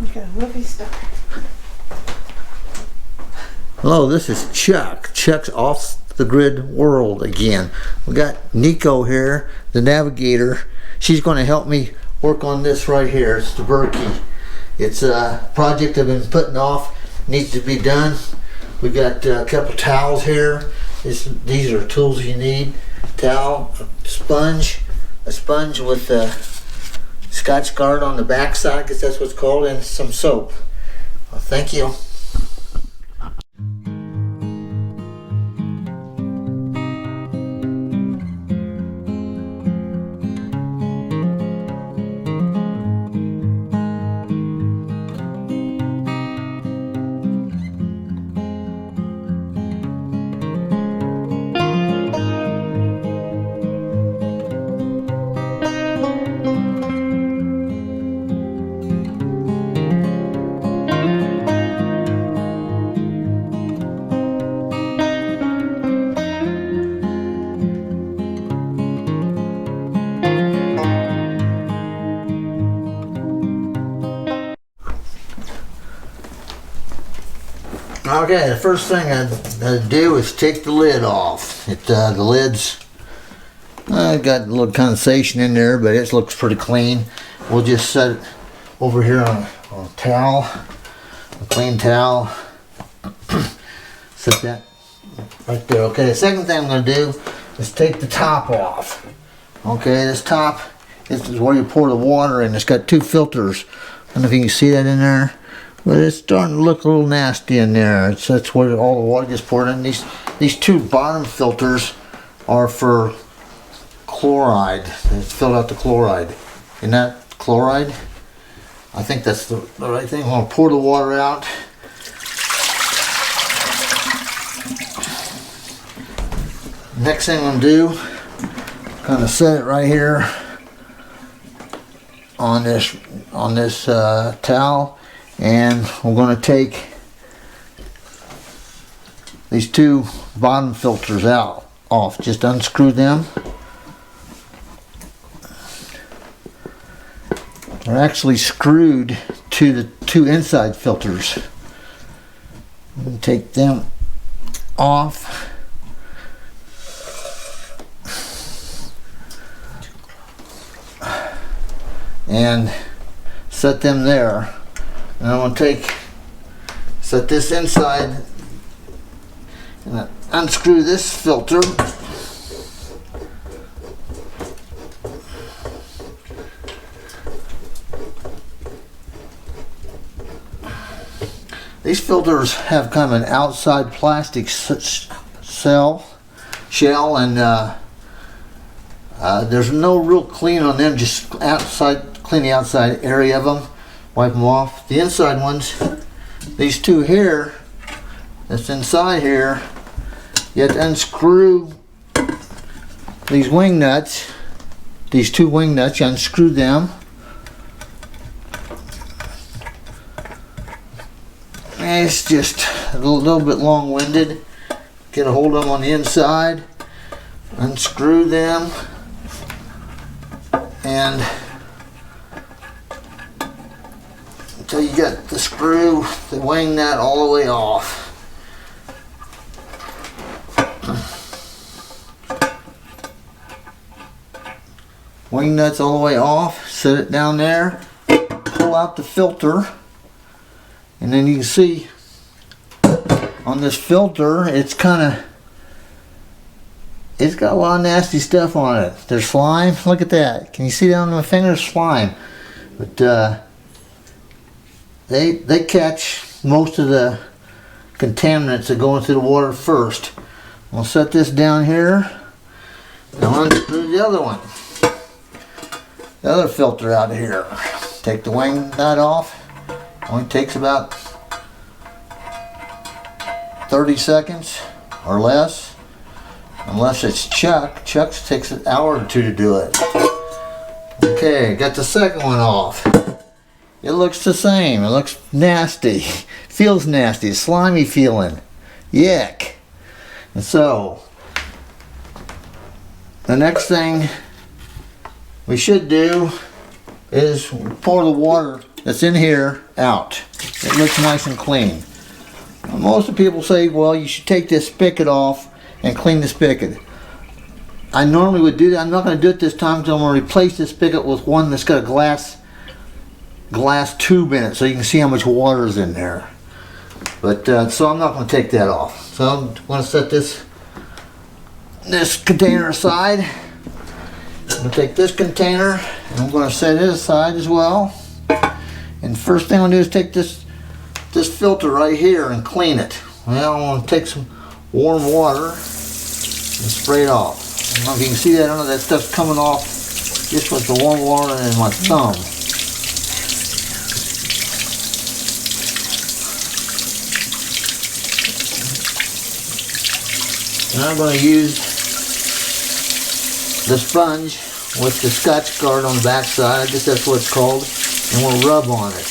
Okay, movie star. Hello, this is Chuck. Chuck's off the grid world again. We got Nico here, the navigator. She's going to help me work on this right here. It's the Berkey. It's a project I've been putting off. Needs to be done. We got a couple towels here. These are tools you need. Towel, a sponge with a Scotch Guard on the back side, I guess that's what's called, and some soap. Well, thank you. Okay, the first thing I do is take the lid off. The lid's got a little condensation in there, but it looks pretty clean. We'll just set it over here on a towel, a clean towel. Set that right there. Okay, the second thing I'm going to do is take the top off. Okay, this top, this is where you pour the water in. It's got two filters. I don't know if you can see that in there. But it's starting to look a little nasty in there. That's where all the water gets poured in. These two bottom filters are for chloride. It's filled out the chloride. Isn't that chloride? I think that's the right thing. I'm going to pour the water out. Next thing I'm going to do, kind of set it right here on this towel. And we're going to take these two bottom filters off. Just unscrew them. They're actually screwed to the two inside filters. And take them off. And set them there. And I'm going to set this inside and unscrew this filter. These filters have kind of an outside plastic shell, and there's no real clean on them, just clean the outside area of them. Wipe them off. The inside ones, these two here, that's inside here, you have to unscrew these wing nuts. These two wing nuts, you unscrew them. And it's just a little bit long-winded. Get a hold of them on the inside, unscrew them, and until you got the screw, the wing nut all the way off. Wing nuts all the way off, set it down there, pull out the filter, and then you can see on this filter, it's got a lot of nasty stuff on it. There's slime, look at that. Can you see that on my fingers? Slime. But They catch most of the contaminants that go into the water first. We'll set this down here. Now unscrew the other one. The other filter out of here. Take the wing nut off. Only takes about 30 seconds or less. Unless it's Chuck. Chuck takes an hour or two to do it. Okay, got the second one off. It looks the same. It looks nasty. Feels nasty. Slimy feeling. Yuck. And so, the next thing we should do is pour the water that's in here out. It looks nice and clean. Most of the people say, well, you should take this spigot off and clean the spigot. I normally would do that. I'm not going to do it this time because I'm going to replace this spigot with one that's got a glass tube in it so you can see how much water is in there. But so I'm not going to take that off. So I'm going to set this container aside. I'm going to take this container and I'm going to set it aside as well. And first thing I'm going to do is take this filter right here and clean it. Well, I'm going to take some warm water and spray it off. I don't know if you can see that. I don't know, that stuff's coming off just with the warm water and my thumb. And I'm going to use the sponge with the Scotch Guard on the back side. I guess that's what it's called. And we'll rub on it.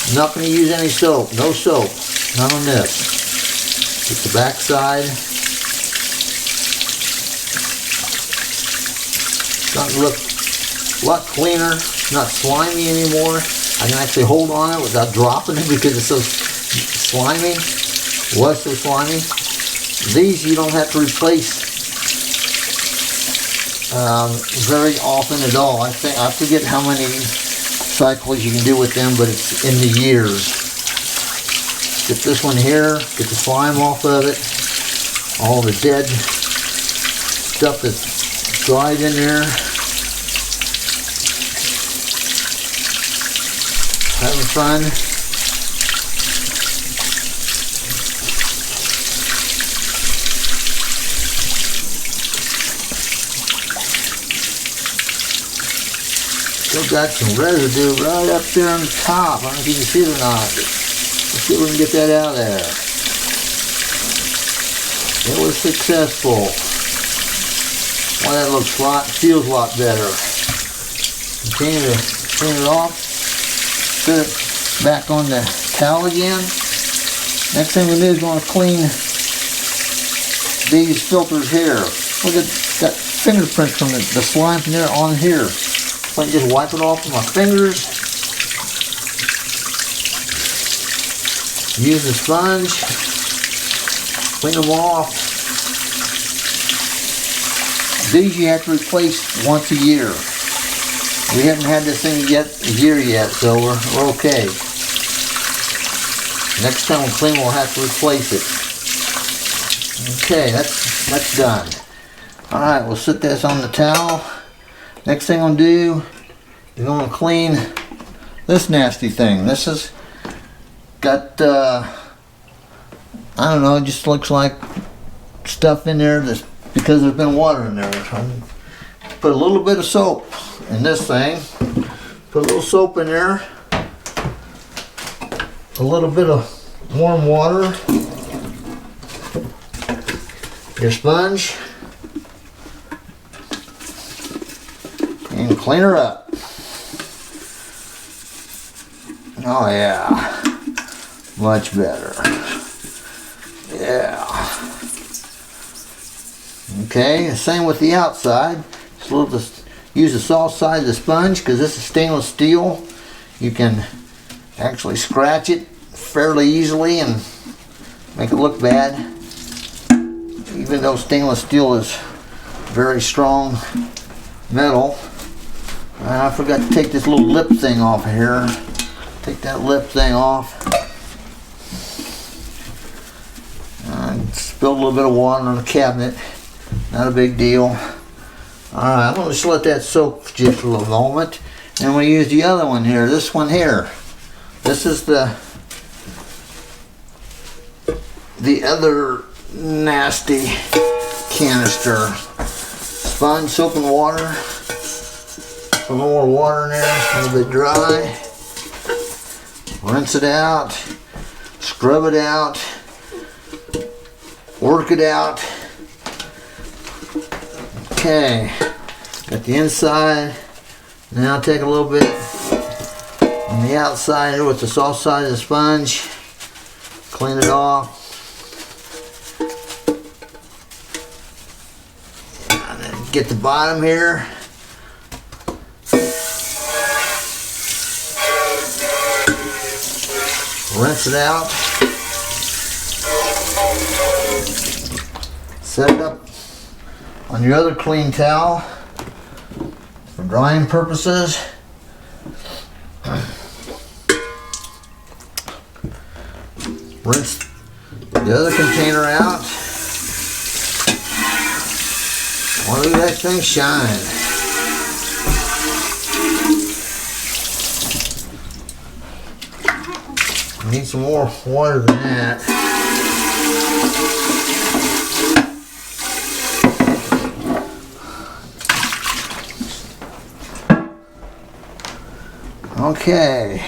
I'm not going to use any soap. No soap. None on this. Just the back side. Starting to look a lot cleaner. Not slimy anymore. I can actually hold on it without dropping it because it's so slimy. It was so slimy. These you don't have to replace very often at all. I forget how many cycles you can do with them, but it's in the years. Get this one here, get the slime off of it, all the dead stuff that's dried in there. Having fun. Still got some residue right up there on the top. I don't know if you can see it or not. Let's see if we can get that out of there. It was successful. Well, that feels a lot better. Continue to clean it off. Put it back on the towel again. Next thing we do is going to clean these filters here. Look at that fingerprints from the slime from there on here. I can just wipe it off with my fingers. Use the sponge. Clean them off. These you have to replace once a year. We haven't had this thing a year yet, so we're okay. Next time we clean, we'll have to replace it. Okay, that's done. All right, we'll set this on the towel. Next thing I'm gonna do is I'm gonna clean this nasty thing. This has got I don't know, it just looks like stuff in there that's because there's been water in there. So put a little bit of soap in this thing. Put a little soap in there. A little bit of warm water. Your sponge. And clean her up. Oh yeah, much better. Yeah. Okay, the same with the outside. Just use the soft side of the sponge because this is stainless steel. You can actually scratch it fairly easily and make it look bad. Even though stainless steel is very strong metal. I forgot to take this little lip thing off of here. Take that lip thing off. I spilled a little bit of water on the cabinet. Not a big deal. Alright, I'm going to just let that soak just a little moment. And we use the other one here. This one here. This is the other nasty canister. Sponge, soap, and water. A little more water in there, a little bit dry. Rinse it out, scrub it out, work it out. Okay, got the inside. Now take a little bit on the outside here with the soft side of the sponge. Clean it off. And then get the bottom here. rinse it out. Set it up on your other clean towel for drying purposes. Rinse the other container out. Oh, look at that thing shine. Need some more water than that. Okay,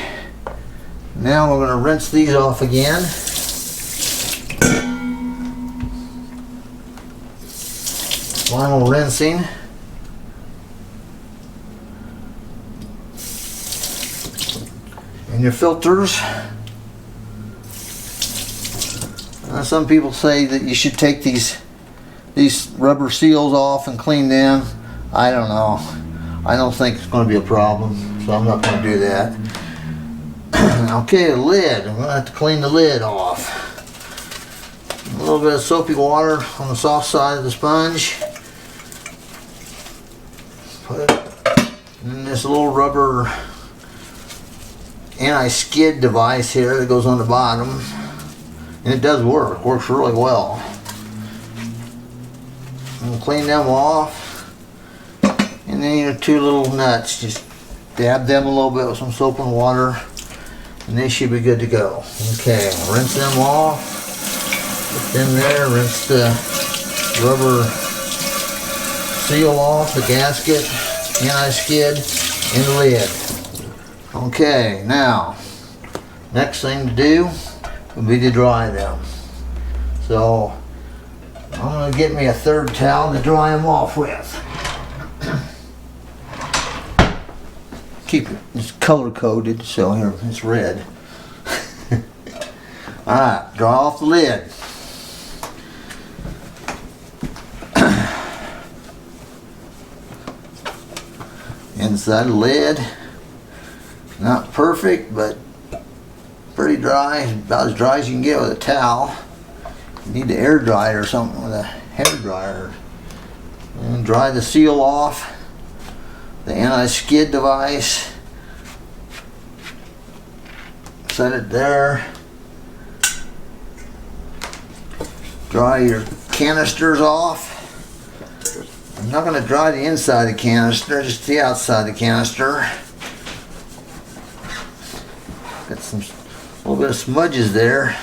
now we're going to rinse these off again. Final rinsing. And your filters. Some people say that you should take these rubber seals off and clean them. I don't know. I don't think it's going to be a problem, so I'm not going to do that. Okay, the lid. I'm going to have to clean the lid off. A little bit of soapy water on the soft side of the sponge. Put it in this little rubber anti-skid device here that goes on the bottom. And it does work. Works really well. And clean them off. And then your two little nuts, just dab them a little bit with some soap and water, and they should be good to go. Okay, rinse them off. Put them there. Rinse the rubber seal off, the gasket, anti-skid, and the lid. Okay, now, next thing to do would be to dry them. So, I'm going to get me a third towel to dry them off with. Keep it, it's color coded, so here, it's red. Alright, dry off the lid. Inside the lid, not perfect, but pretty dry, about as dry as you can get with a towel. You need to air dry it or something with a hair dryer. And dry the seal off, the anti-skid device. Set it there. Dry your canisters off. I'm not going to dry the inside of the canister, just the outside of the canister. Got some a little bit of smudges there.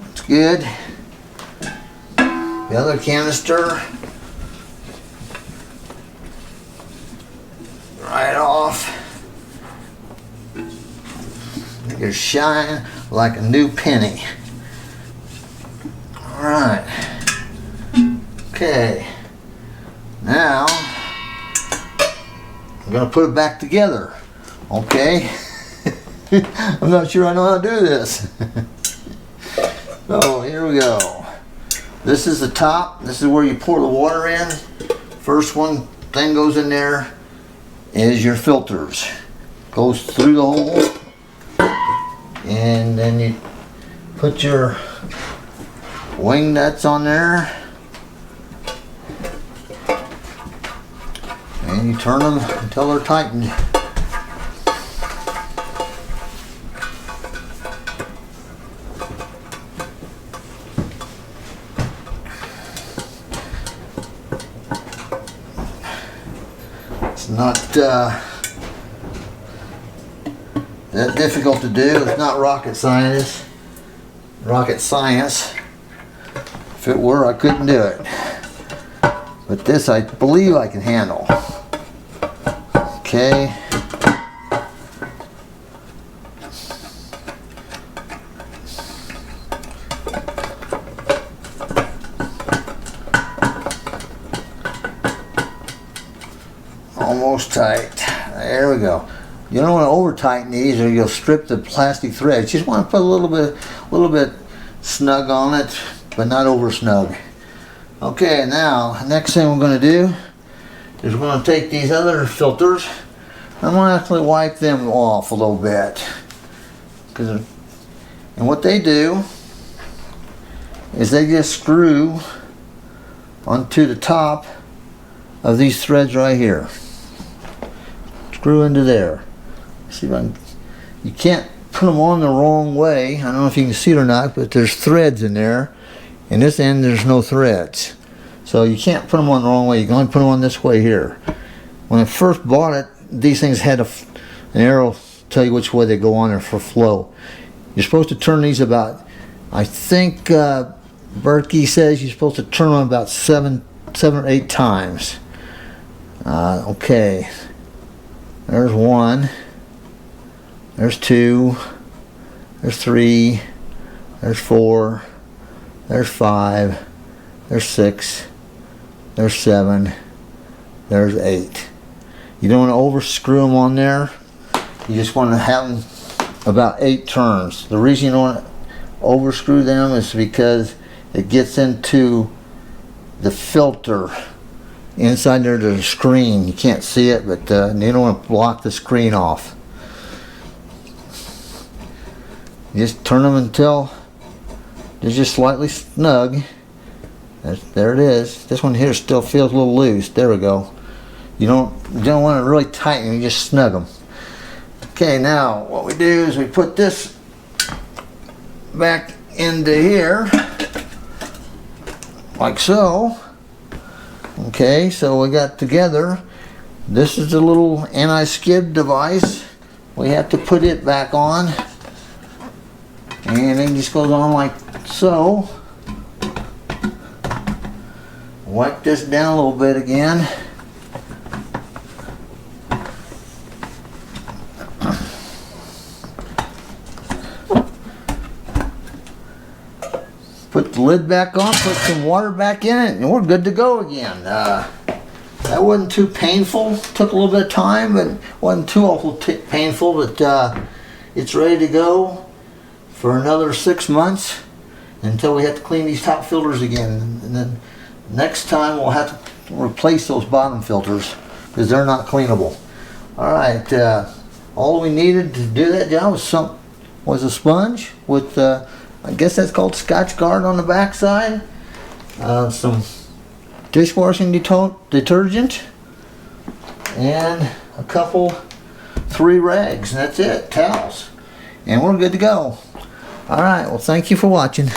That's good. The other canister, dry it off. You're shining like a new penny. Alright. Okay. Now, I'm going to put it back together. Okay? I'm not sure I know how to do this. So, here we go. This is the top. This is where you pour the water in. First one thing goes in there is your filters. Goes through the hole. And then you put your wing nuts on there. And you turn them until they're tightened. It's not that difficult to do. It's not rocket science. If it were, I couldn't do it. But this I believe I can handle. Okay. Almost tight. There we go. You don't want to over tighten these or you'll strip the plastic thread. You just want to put a little bit snug on it, but not over snug. Okay, now next thing we're going to do is we're going to take these other filters. I'm going to actually wipe them off a little bit. And what they do is they just screw onto the top of these threads right here. Screw into there. See if I can, you can't put them on the wrong way. I don't know if you can see it or not, but there's threads in there. In this end there's no threads. So you can't put them on the wrong way. You can only put them on this way here. When I first bought it, these things had an arrow to tell you which way they go on there for flow. You're supposed to turn these about, I think Berkey says you're supposed to turn them about seven or 8 times. Okay, there's 1, there's 2, there's 3, there's 4, there's 5, there's 6, there's 7, there's 8. You don't want to over screw them on there. You just want to have them about 8 turns. The reason you don't want to over screw them is because it gets into the filter. Inside there's a screen. You can't see it, but you don't want to block the screen off. You just turn them until they're just slightly snug. There it is. This one here still feels a little loose. There we go. You don't want to really tighten. You just snug them. Okay, now what we do is we put this back into here, like so. Okay, so we got together. This is the little anti-skid device. We have to put it back on, and it just goes on like so. Wipe this down a little bit again. Put the lid back on, put some water back in it, and we're good to go again. That wasn't too painful. Took a little bit of time, but wasn't too awful painful. But it's ready to go for another 6 months until we have to clean these top filters again. And then next time we'll have to replace those bottom filters because they're not cleanable. All right, all we needed to do that job was a sponge with I guess that's called Scotch Guard on the back side, some dishwashing detergent, and a couple 3 rags, and that's it, towels, and we're good to go. All right, well, thank you for watching.